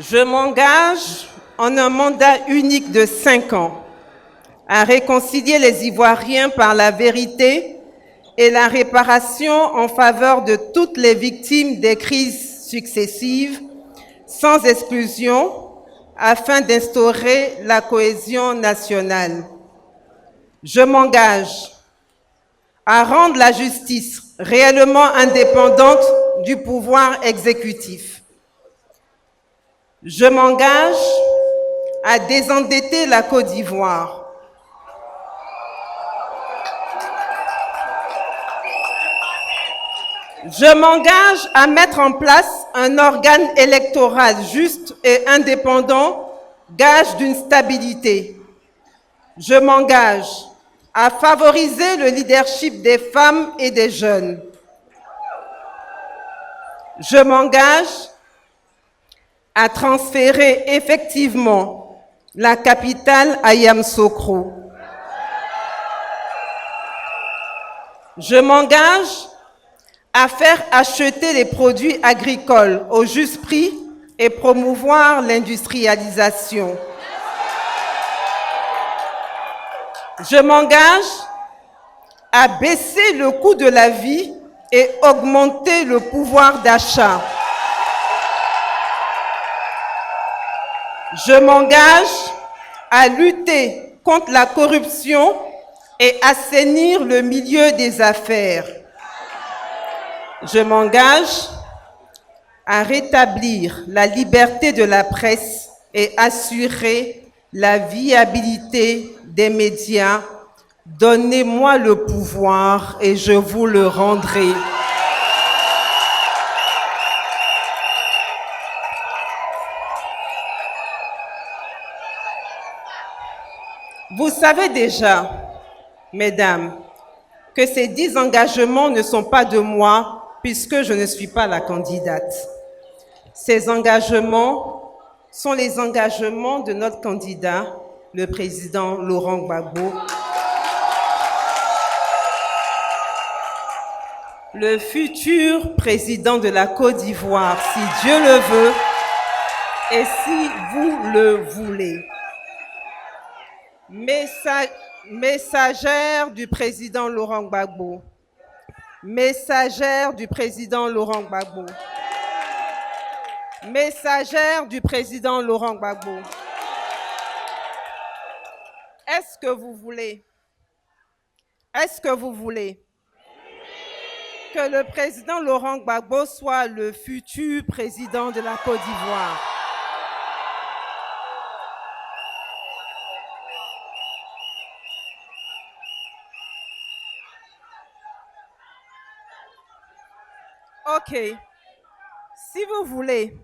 Je m'engage en un mandat unique de 5 ans à réconcilier les Ivoiriens par la vérité et la réparation en faveur de toutes les victimes des crises successives, sans exclusion, afin d'instaurer la cohésion nationale. Je m'engage à rendre la justice réellement indépendante du pouvoir exécutif. Je m'engage à désendetter la Côte d'Ivoire. Je m'engage à mettre en place un organe électoral juste et indépendant, gage d'une stabilité. Je m'engage à favoriser le leadership des femmes et des jeunes. Je m'engage à transférer effectivement la capitale à Yamoussoukro. Je m'engage à faire acheter les produits agricoles au juste prix et promouvoir l'industrialisation. Je m'engage à baisser le coût de la vie et augmenter le pouvoir d'achat. Je m'engage à lutter contre la corruption et assainir le milieu des affaires. Je m'engage à rétablir la liberté de la presse et assurer la viabilité des médias. Donnez-moi le pouvoir et je vous le rendrai. Vous savez déjà, mesdames, que ces 10 engagements ne sont pas de moi, puisque je ne suis pas la candidate. Ces engagements sont les engagements de notre candidat, le président Laurent Gbagbo, le futur président de la Côte d'Ivoire, si Dieu le veut et si vous le voulez. Messagère du président Laurent Gbagbo. Messagère du président Laurent Gbagbo. Messagère du président Laurent Gbagbo. Est-ce que vous voulez que le président Laurent Gbagbo soit le futur président de la Côte d'Ivoire? Ok. Si vous voulez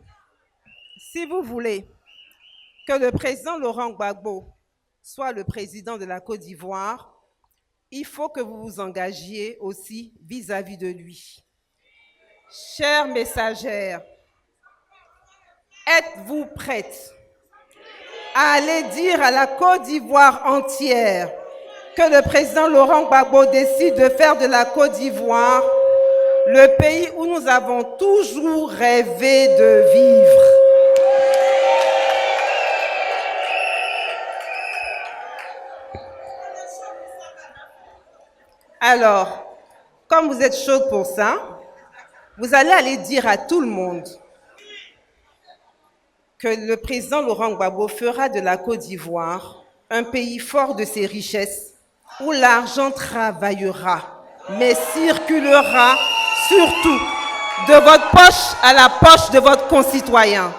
que le président Laurent Gbagbo soit le président de la Côte d'Ivoire, il faut que vous vous engagiez aussi vis-à-vis de lui. Chère messagère, êtes-vous prête à aller dire à la Côte d'Ivoire entière que le président Laurent Gbagbo décide de faire de la Côte d'Ivoire le pays où nous avons toujours rêvé de vivre? Alors, comme vous êtes chaude pour ça, vous allez aller dire à tout le monde que le président Laurent Gbagbo fera de la Côte d'Ivoire un pays fort de ses richesses, où l'argent travaillera, mais circulera surtout de votre poche à la poche de votre concitoyen.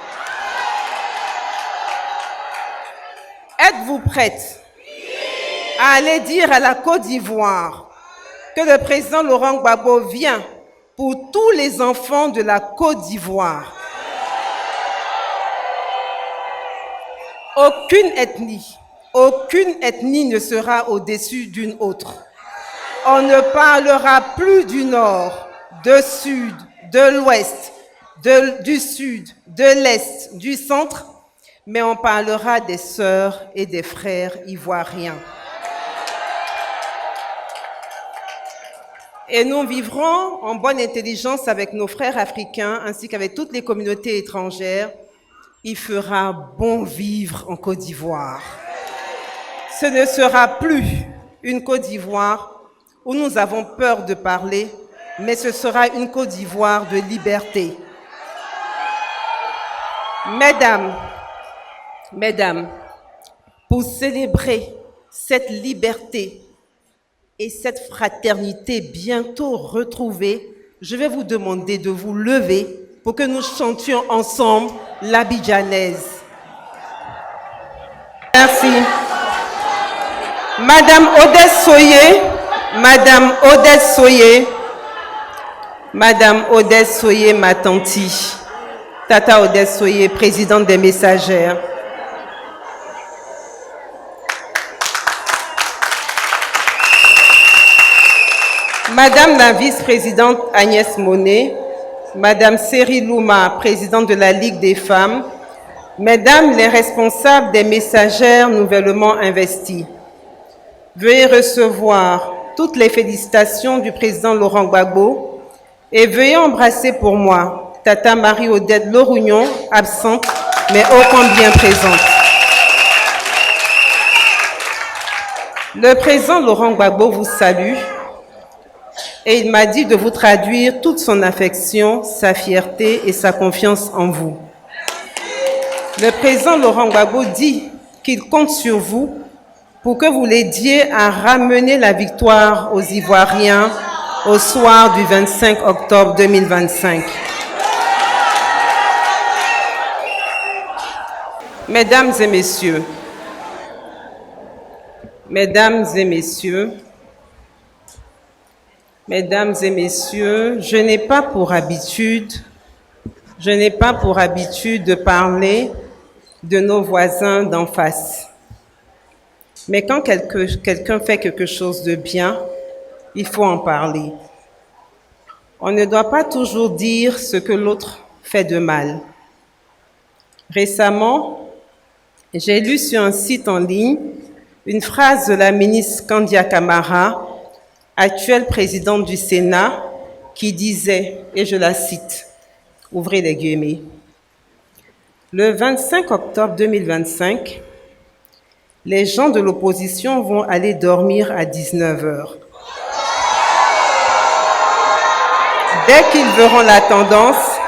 Êtes-vous prête à aller dire à la Côte d'Ivoire que le président Laurent Gbagbo vient pour tous les enfants de la Côte d'Ivoire? Aucune ethnie ne sera au-dessus d'une autre. On ne parlera plus du nord, du sud, de l'ouest, du sud, de l'est, du centre, mais on parlera des sœurs et des frères ivoiriens. Et nous vivrons en bonne intelligence avec nos frères africains ainsi qu'avec toutes les communautés étrangères il fera bon vivre en Côte d'Ivoire. Ce ne sera plus une Côte d'Ivoire où nous avons peur de parler, mais ce sera une Côte d'Ivoire de liberté. Mesdames, pour célébrer cette liberté et cette fraternité bientôt retrouvée, je vais vous demander de vous lever pour que nous chantions ensemble l'abidjanaise. Merci. Madame Odesse Soye, ma tante, Tata Odesse Soye, présidente des Messagères. Madame la vice-présidente Agnès Monet, Madame Seri Louma, présidente de la Ligue des femmes, Mesdames les responsables des Messagères nouvellement investies, veuillez recevoir toutes les félicitations du président Laurent Gbagbo et veuillez embrasser pour moi Tata Marie-Odette Lorougnon, absente mais ô combien présente. Le président Laurent Gbagbo vous salue et il m'a dit de vous traduire toute son affection, sa fierté et sa confiance en vous. Le président Laurent Gbagbo dit qu'il compte sur vous pour que vous l'aidiez à ramener la victoire aux Ivoiriens au soir du 25 octobre 2025. Mesdames et messieurs, je n'ai pas pour habitude de parler de nos voisins d'en face. Mais quand quelqu'un fait quelque chose de bien, il faut en parler. On ne doit pas toujours dire ce que l'autre fait de mal. Récemment, j'ai lu sur un site en ligne une phrase de la ministre Kandia Camara, actuelle présidente du Sénat, qui disait, et je la cite, ouvrez les guillemets, « Le 25 octobre 2025, les gens de l'opposition vont aller dormir à 19h. Dès qu'ils verront la tendance,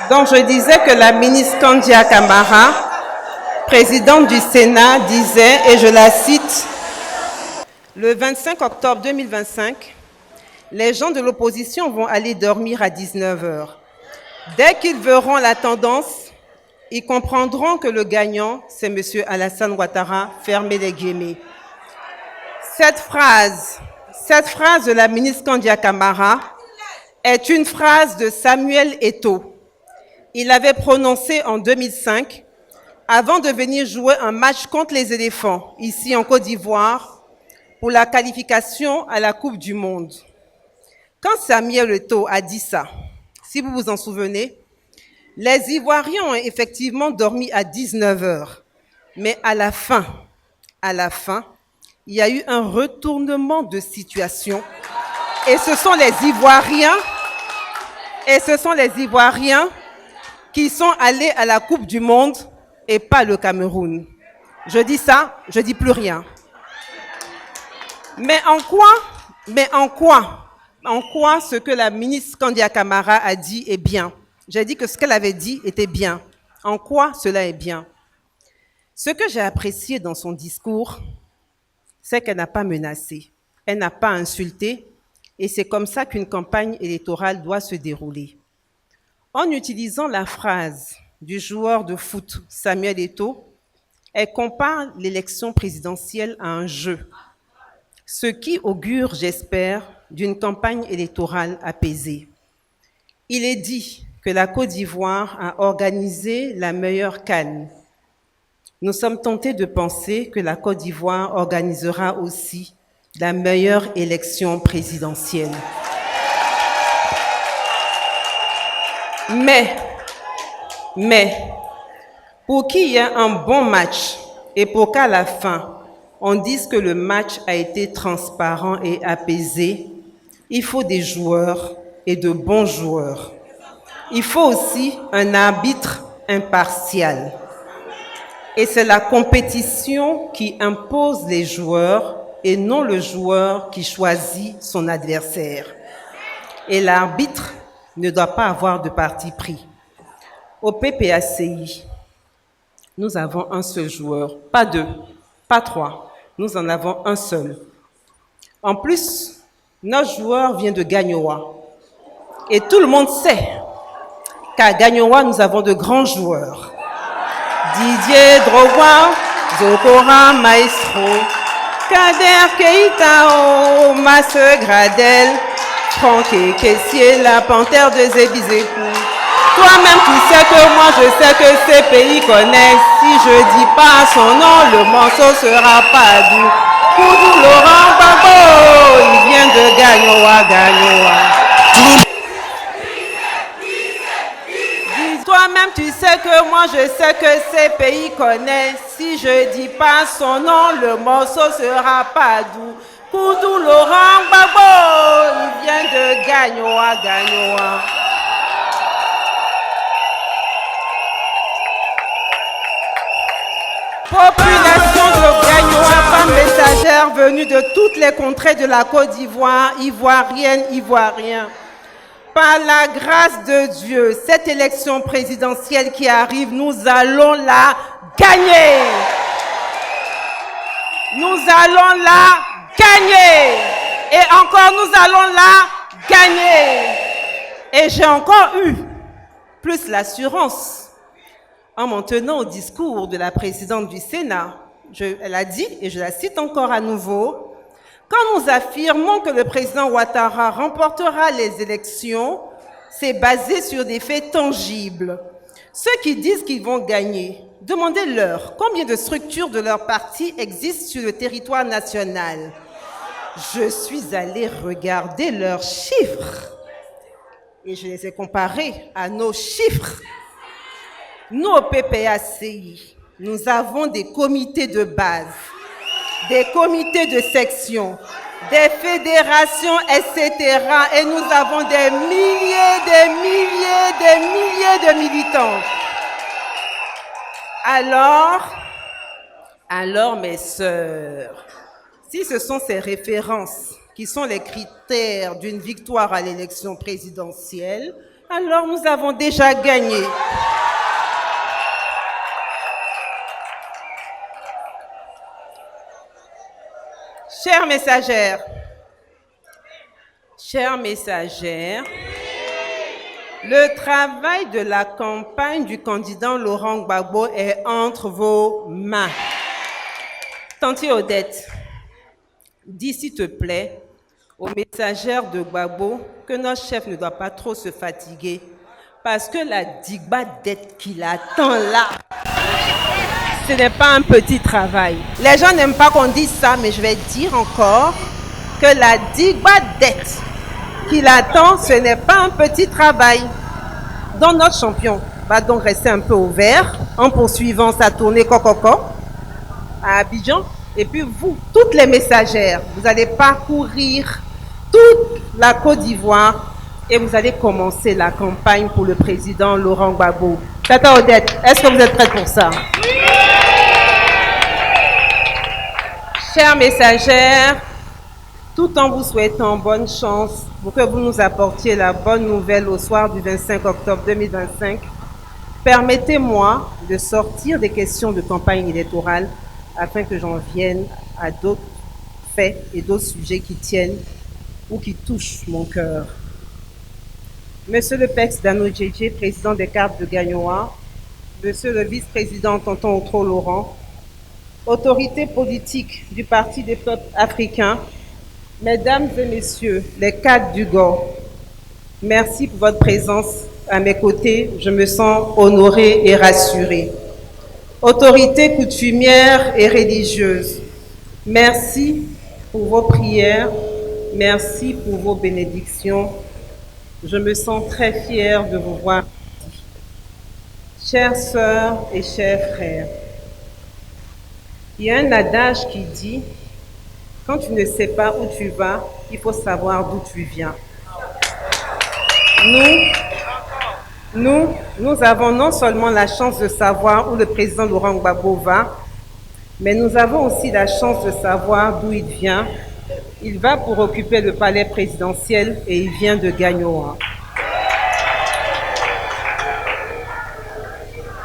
donc je disais que la ministre Kandia Camara, présidente du Sénat, disait, et je la cite, « Le 25 octobre 2025, les gens de l'opposition vont aller dormir à 19h. Dès qu'ils verront la tendance, ils comprendront que le gagnant, c'est M. Alassane Ouattara, fermez les guillemets. » Cette phrase de la ministre Kandia Camara est une phrase de Samuel Eto'o. Il l'avait prononcée en 2005 avant de venir jouer un match contre les éléphants, ici en Côte d'Ivoire, pour la qualification à la Coupe du Monde. Quand Samuel Eto'o a dit ça, si vous vous en souvenez, les Ivoiriens ont effectivement dormi à 19h. Mais à la fin, il y a eu un retournement de situation. Et ce sont les Ivoiriens qui sont allés à la Coupe du Monde et pas le Cameroun. Je dis ça, je dis plus rien. Mais en quoi ce que la ministre Kandia Camara a dit est bien? J'ai dit que ce qu'elle avait dit était bien. En quoi cela est bien? Ce que j'ai apprécié dans son discours, c'est qu'elle n'a pas menacé, elle n'a pas insulté, et c'est comme ça qu'une campagne électorale doit se dérouler. En utilisant la phrase du joueur de foot Samuel Eto'o, elle compare l'élection présidentielle à un jeu, ce qui augure, j'espère, d'une campagne électorale apaisée. Il est dit que la Côte d'Ivoire a organisé la meilleure CAN. Nous sommes tentés de penser que la Côte d'Ivoire organisera aussi la meilleure élection présidentielle. Mais, pour qu'il y ait un bon match et pour qu'à la fin, on dise que le match a été transparent et apaisé, il faut des joueurs et de bons joueurs. Il faut aussi un arbitre impartial. Et c'est la compétition qui impose les joueurs et non le joueur qui choisit son adversaire. Et l'arbitre ne doit pas avoir de parti pris. Au PPACI, nous avons un seul joueur, pas deux, pas trois, nous en avons un seul. En plus, notre joueur vient de Gagnoa. Et tout le monde sait qu'à Gagnoa, nous avons de grands joueurs. Didier Drogba, Zokora Maestro, Kader Keitao, Masse Gradel, Franck Kessier, la panthère de Zébizépou. Toi-même, tu sais que moi, je sais que ces pays connaissent. Si je dis pas son nom, le morceau sera pas doux. Koudou Laurent Gbagbo, il vient de Gagnoa, Gagnoa. Toi-même, tu sais que moi, je sais que ces pays connaissent. Si je dis pas son nom, le morceau sera pas doux. Koudou Laurent Gbagbo, il vient de Gagnoa, Gagnoa. Population de Gagnoa, femmes messagères venues de toutes les contrées de la Côte d'Ivoire, ivoiriennes, ivoiriens. Par la grâce de Dieu, cette élection présidentielle qui arrive, nous allons la gagner. Nous allons la gagner. Et encore, nous allons la gagner. Et j'ai encore eu plus l'assurance en m'en tenant au discours de la présidente du Sénat. Elle a dit, et je la cite encore à nouveau, quand nous affirmons que le président Ouattara remportera les élections, c'est basé sur des faits tangibles. Ceux qui disent qu'ils vont gagner, demandez-leur combien de structures de leur parti existent sur le territoire national. Je suis allée regarder leurs chiffres et je les ai comparés à nos chiffres. Nous, au PPACI, nous avons des comités de base, des comités de section, des fédérations, etc. Et nous avons des milliers de militants. Alors, mes sœurs, si ce sont ces références qui sont les critères d'une victoire à l'élection présidentielle, alors nous avons déjà gagné. Chères messagères, le travail de la campagne du candidat Laurent Gbagbo est entre vos mains. Tante Odette, dis s'il te plaît aux messagères de Gbagbo que notre chef ne doit pas trop se fatiguer parce que la digba dette qui l'attend là, ce n'est pas un petit travail. Les gens n'aiment pas qu'on dise ça, mais je vais dire encore que la digba dette qui l'attend, ce n'est pas un petit travail. Donc notre champion va donc rester un peu au vert en poursuivant sa tournée Kokoko à Abidjan. Et puis vous, toutes les messagères, vous allez parcourir toute la Côte d'Ivoire et vous allez commencer la campagne pour le président Laurent Gbagbo. Tata Odette, est-ce que vous êtes prête pour ça? Chères messagères, tout en vous souhaitant bonne chance pour que vous nous apportiez la bonne nouvelle au soir du 25 octobre 2025, permettez-moi de sortir des questions de campagne électorale afin que j'en vienne à d'autres faits et d'autres sujets qui tiennent ou qui touchent mon cœur. Monsieur le Pex Dano Djedje, président des cartes de Gagnoa, Monsieur le vice-président Tonton Outro Laurent, autorités politiques du Parti des peuples africains, Mesdames et Messieurs, les cadres du GOR, merci pour votre présence à mes côtés. Je me sens honorée et rassurée. Autorités coutumières et religieuses, merci pour vos prières, merci pour vos bénédictions. Je me sens très fière de vous voir ici. Chères sœurs et chers frères, il y a un adage qui dit « Quand tu ne sais pas où tu vas, il faut savoir d'où tu viens. » Nous avons non seulement la chance de savoir où le président Laurent Gbagbo va, mais nous avons aussi la chance de savoir d'où il vient. Il va pour occuper le palais présidentiel et il vient de Gagnoa.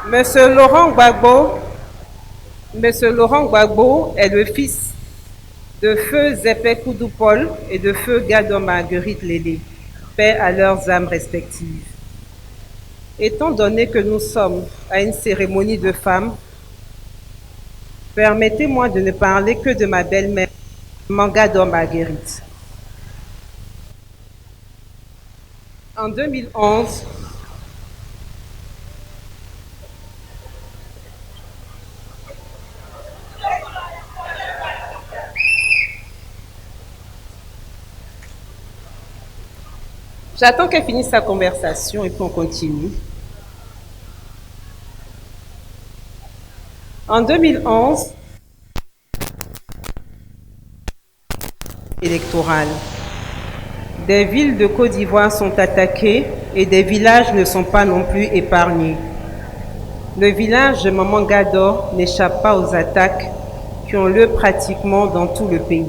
Monsieur Laurent Gbagbo est le fils de feu Zépé Koudou Paul et de feu Gadon Marguerite Lélé, paix à leurs âmes respectives. Étant donné que nous sommes à une cérémonie de femmes, permettez-moi de ne parler que de ma belle-mère, Gadon Marguerite. En 2011, j'attends qu'elle finisse sa conversation et puis on continue. En 2011, électorale. Des villes de Côte d'Ivoire sont attaquées et des villages ne sont pas non plus épargnés. Le village de Maman Gador n'échappe pas aux attaques qui ont lieu pratiquement dans tout le pays.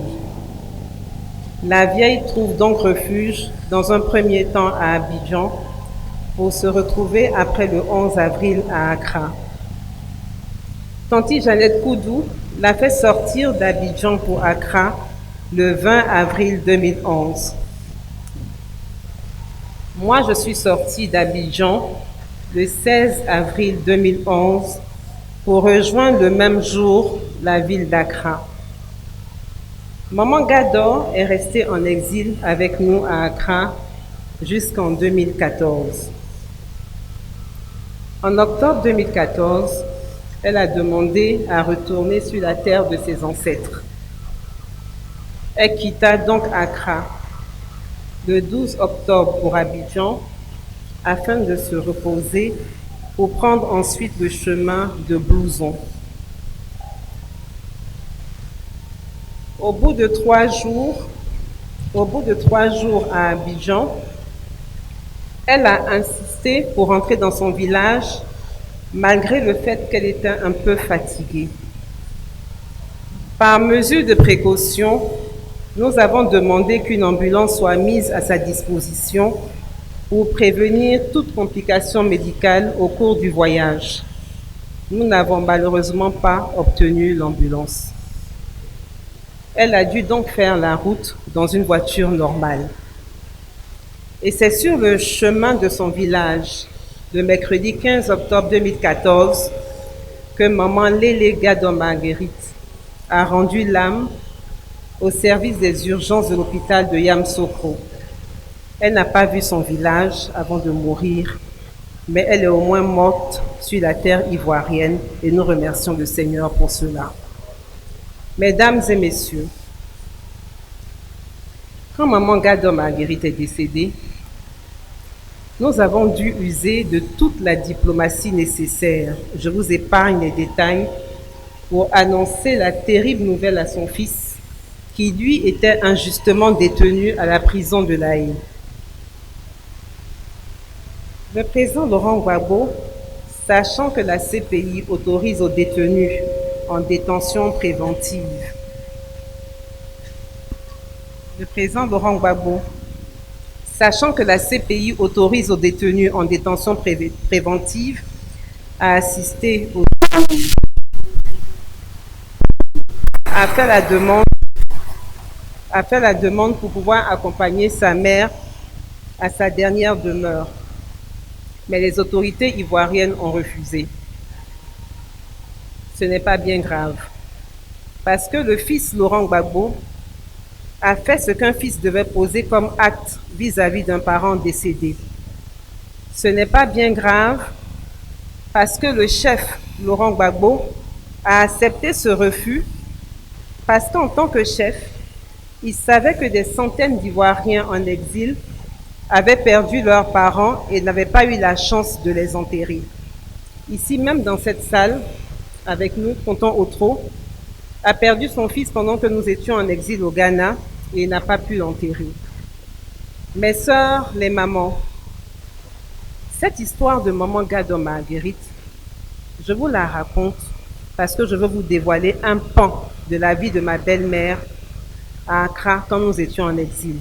La vieille trouve donc refuge dans un premier temps à Abidjan pour se retrouver après le 11 avril à Accra. Tanti Jeannette Koudou l'a fait sortir d'Abidjan pour Accra le 20 avril 2011. Moi, je suis sortie d'Abidjan le 16 avril 2011 pour rejoindre le même jour la ville d'Accra. Maman Gador est restée en exil avec nous à Accra jusqu'en 2014. En octobre 2014, elle a demandé à retourner sur la terre de ses ancêtres. Elle quitta donc Accra le 12 octobre pour Abidjan afin de se reposer pour prendre ensuite le chemin de Blouson. Au bout de 3 jours à Abidjan, elle a insisté pour rentrer dans son village malgré le fait qu'elle était un peu fatiguée. Par mesure de précaution, nous avons demandé qu'une ambulance soit mise à sa disposition pour prévenir toute complication médicale au cours du voyage. Nous n'avons malheureusement pas obtenu l'ambulance. Elle a dû donc faire la route dans une voiture normale. Et c'est sur le chemin de son village, le mercredi 15 octobre 2014, que maman Lélé Gadon Marguerite a rendu l'âme au service des urgences de l'hôpital de Yamoussoukro. Elle n'a pas vu son village avant de mourir, mais elle est au moins morte sur la terre ivoirienne et nous remercions le Seigneur pour cela. Mesdames et messieurs, quand maman Gadon Marguerite est décédée, nous avons dû user de toute la diplomatie nécessaire. Je vous épargne les détails pour annoncer la terrible nouvelle à son fils, qui lui était injustement détenu à la prison de La Haye. Le président Laurent Gbagbo, sachant que la CPI autorise aux détenus en détention préventive, le président Laurent Gbagbo, sachant que la CPI autorise aux détenus en détention préventive à assister aux a fait la demande pour pouvoir accompagner sa mère à sa dernière demeure. Mais les autorités ivoiriennes ont refusé. Ce n'est pas bien grave, parce que le fils Laurent Gbagbo a fait ce qu'un fils devait poser comme acte vis-à-vis d'un parent décédé. Ce n'est pas bien grave, parce que le chef Laurent Gbagbo a accepté ce refus, parce qu'en tant que chef, il savait que des centaines d'Ivoiriens en exil avaient perdu leurs parents et n'avaient pas eu la chance de les enterrer. Ici même dans cette salle, avec nous, Tonton Otro a perdu son fils pendant que nous étions en exil au Ghana et n'a pas pu l'enterrer. Mes sœurs, les mamans, Cette histoire de Maman Gado Marguerite, je vous la raconte parce que je veux vous dévoiler un pan de la vie de ma belle-mère à Accra quand nous étions en exil.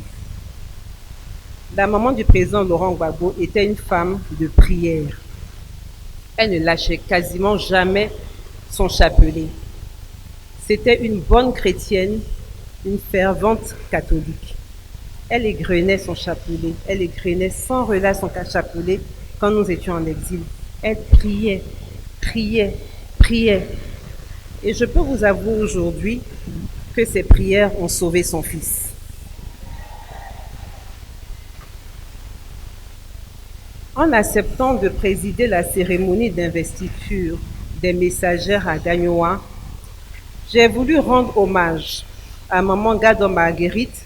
La maman du président Laurent Gbagbo était une femme de prière. Elle ne lâchait quasiment jamais son chapelet. C'était une bonne chrétienne, une fervente catholique. Elle égrenait son chapelet, elle égrenait sans relâche son chapelet quand nous étions en exil. Elle priait, priait, priait. Et je peux vous avouer aujourd'hui que ces prières ont sauvé son fils. En acceptant de présider la cérémonie d'investiture des messagères à Gagnoa, j'ai voulu rendre hommage à Maman Gado Marguerite,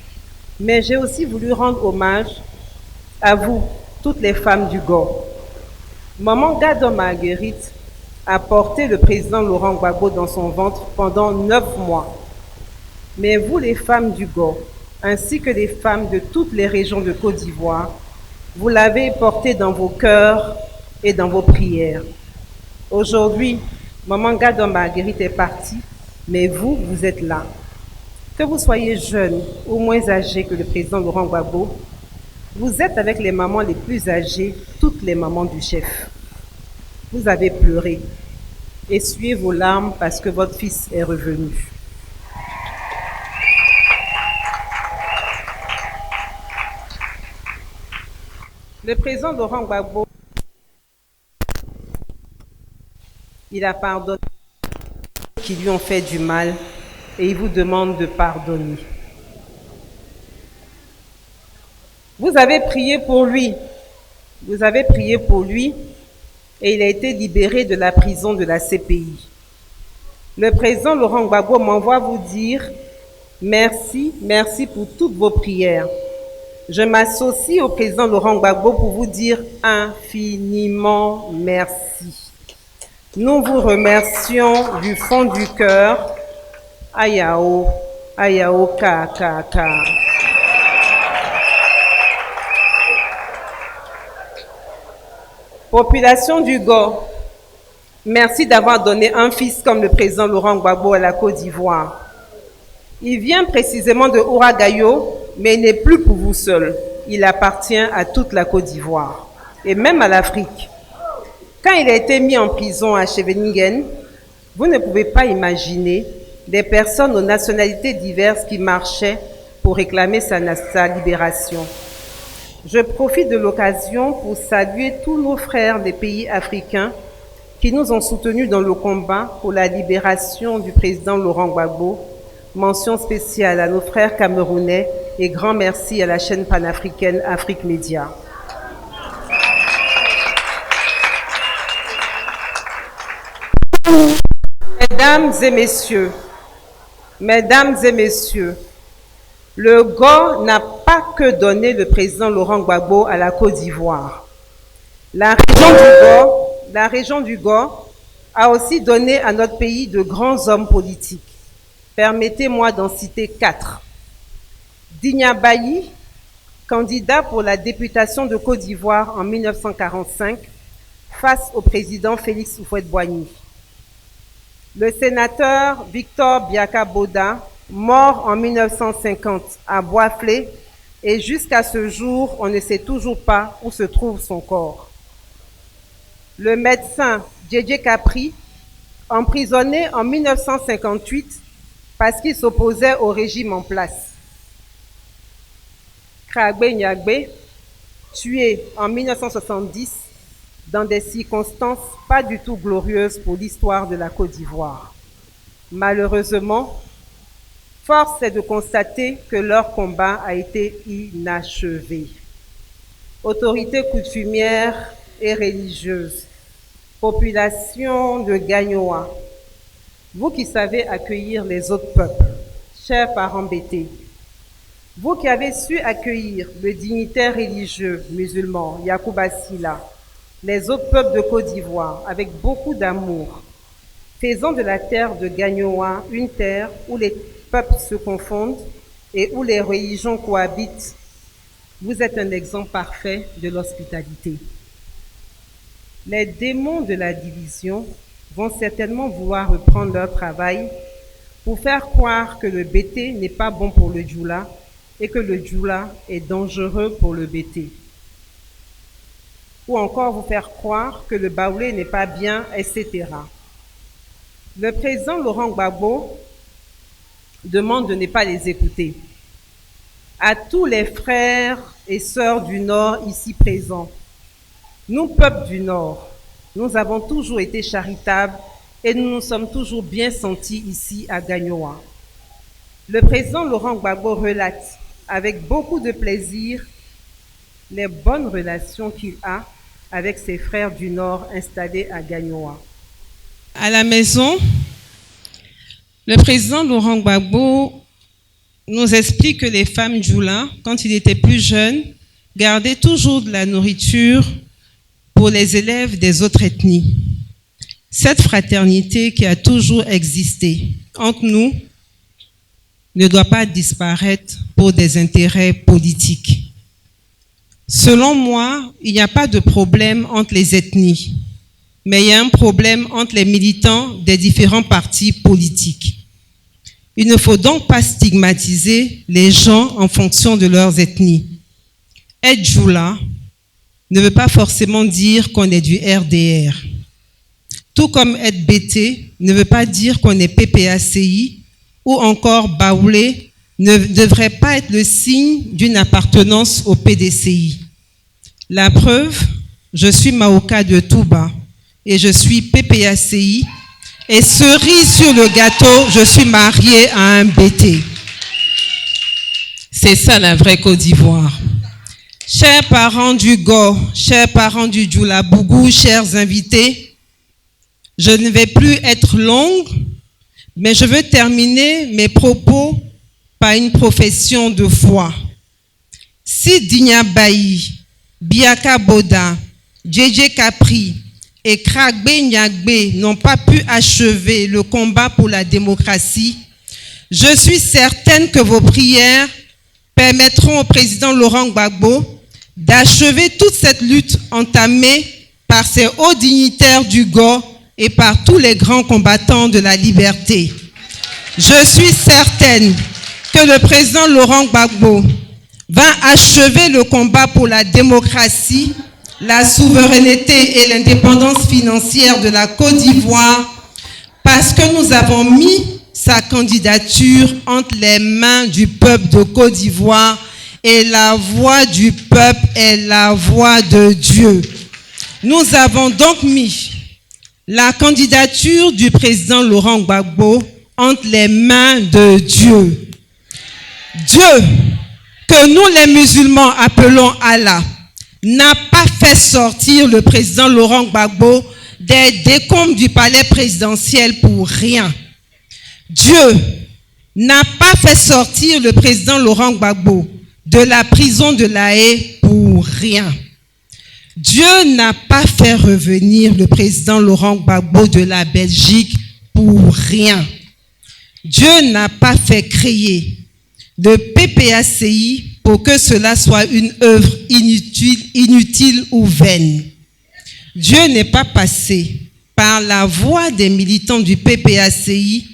mais j'ai aussi voulu rendre hommage à vous, toutes les femmes du GOR. Maman Gado Marguerite a porté le président Laurent Gbagbo dans son ventre pendant 9 mois. Mais vous, les femmes du GOR, ainsi que les femmes de toutes les régions de Côte d'Ivoire, vous l'avez porté dans vos cœurs et dans vos prières. Aujourd'hui, Maman Gado Marguerite est partie, mais vous, vous êtes là. Que vous soyez jeune ou moins âgé que le président Laurent Gbagbo, vous êtes avec les mamans les plus âgées, toutes les mamans du chef. Vous avez pleuré. Essuyez vos larmes parce que votre fils est revenu. Le président Laurent Gbagbo, il a pardonné ceux qui lui ont fait du mal et il vous demande de pardonner. Vous avez prié pour lui. Vous avez prié pour lui et il a été libéré de la prison de la CPI. Le président Laurent Gbagbo m'envoie vous dire merci, merci pour toutes vos prières. Je m'associe au président Laurent Gbagbo pour vous dire infiniment merci. Nous vous remercions du fond du cœur. Ayao, Ayao, ka. Population du GOR, merci d'avoir donné un fils comme le président Laurent Gbagbo à la Côte d'Ivoire. Il vient précisément de Ouagaïo, mais il n'est plus pour vous seul. Il appartient à toute la Côte d'Ivoire et même à l'Afrique. Quand il a été mis en prison à Scheveningen, vous ne pouvez pas imaginer des personnes aux nationalités diverses qui marchaient pour réclamer sa libération. Je profite de l'occasion pour saluer tous nos frères des pays africains qui nous ont soutenus dans le combat pour la libération du président Laurent Gbagbo. Mention spéciale à nos frères camerounais et grand merci à la chaîne panafricaine Afrique Média. Mesdames et messieurs, le GOR n'a pas que donné le président Laurent Gbagbo à la Côte d'Ivoire. La région du GOR a aussi donné à notre pays de grands hommes politiques. Permettez-moi d'en citer 4. Digna Bayi, candidat pour la députation de Côte d'Ivoire en 1945 face au président Félix Houphouët-Boigny. Le sénateur Victor Biaka Boda, mort en 1950 à Boisflé, et jusqu'à ce jour, on ne sait toujours pas où se trouve son corps. Le médecin Djedje Capri, emprisonné en 1958 parce qu'il s'opposait au régime en place. Kragbe Nyagbe, tué en 1970 dans des circonstances pas du tout glorieuses pour l'histoire de la Côte d'Ivoire. Malheureusement, force est de constater que leur combat a été inachevé. Autorités coutumières et religieuses, population de Gagnoa, vous qui savez accueillir les autres peuples, chers parents bêtés, vous qui avez su accueillir le dignitaire religieux musulman Yacouba Silla, les autres peuples de Côte d'Ivoire avec beaucoup d'amour, faisant de la terre de Gagnoa une terre où les peuples se confondent et où les religions cohabitent, vous êtes un exemple parfait de l'hospitalité. Les démons de la division vont certainement vouloir reprendre leur travail pour faire croire que le bété n'est pas bon pour le djoula et que le djoula est dangereux pour le bété. Ou encore vous faire croire que le baoulé n'est pas bien, etc. Le président Laurent Gbagbo demande de ne pas les écouter. À tous les frères et sœurs du Nord ici présents, nous, peuple du Nord, nous avons toujours été charitables et nous nous sommes toujours bien sentis ici à Gagnoa. Le président Laurent Gbagbo relate avec beaucoup de plaisir les bonnes relations qu'il a avec ses frères du Nord installés à Gagnoa. À la maison, le président Laurent Gbagbo nous explique que les femmes djoula, quand il était plus jeune, gardaient toujours de la nourriture pour les élèves des autres ethnies. Cette fraternité qui a toujours existé entre nous ne doit pas disparaître pour des intérêts politiques. Selon moi, il n'y a pas de problème entre les ethnies, mais il y a un problème entre les militants des différents partis politiques. Il ne faut donc pas stigmatiser les gens en fonction de leurs ethnies. Être djoula ne veut pas forcément dire qu'on est du RDR. Tout comme être bété ne veut pas dire qu'on est PPACI ou encore baoulé ne devrait pas être le signe d'une appartenance au PDCI. La preuve, je suis Maoka de Touba et je suis PPACI et cerise sur le gâteau, je suis mariée à un bété. C'est ça la vraie Côte d'Ivoire. Chers parents du Go, chers parents du Djoula Bougou, chers invités, je ne vais plus être longue, mais je veux terminer mes propos par une profession de foi. Si Digna Bayi, Biaka Boda, JJ Capri et Kragbe Nyagbe n'ont pas pu achever le combat pour la démocratie, je suis certaine que vos prières permettront au président Laurent Gbagbo d'achever toute cette lutte entamée par ces hauts dignitaires du Go et par tous les grands combattants de la liberté. Je suis certaine que le président Laurent Gbagbo va achever le combat pour la démocratie, la souveraineté et l'indépendance financière de la Côte d'Ivoire parce que nous avons mis sa candidature entre les mains du peuple de Côte d'Ivoire et la voix du peuple est la voix de Dieu. Nous avons donc mis la candidature du président Laurent Gbagbo entre les mains de Dieu. Dieu, que nous les musulmans appelons Allah, n'a pas fait sortir le président Laurent Gbagbo des décombres du palais présidentiel pour rien. Dieu n'a pas fait sortir le président Laurent Gbagbo de la prison de La Haye pour rien. Dieu n'a pas fait revenir le président Laurent Gbagbo de la Belgique pour rien. Dieu n'a pas fait créer le PPACI pour que cela soit une œuvre inutile ou vaine. Dieu n'est pas passé par la voix des militants du PPACI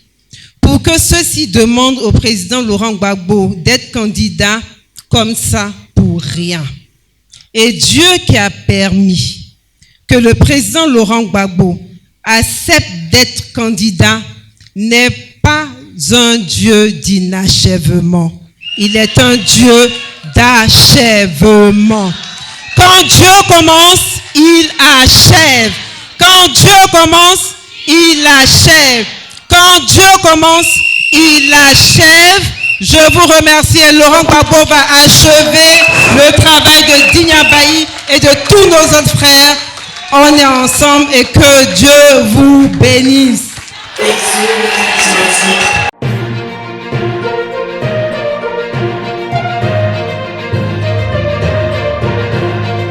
pour que ceux-ci demandent au président Laurent Gbagbo d'être candidat comme ça pour rien. Et Dieu qui a permis que le président Laurent Gbagbo accepte d'être candidat n'est pas un Dieu d'inachèvement. Il est un Dieu d'achèvement. Quand Dieu commence, il achève. Quand Dieu commence, il achève. Quand Dieu commence, il achève. Je vous remercie et Laurent Gbagbo va achever le travail de Digna Bayi et de tous nos autres frères. On est ensemble et que Dieu vous bénisse. Merci.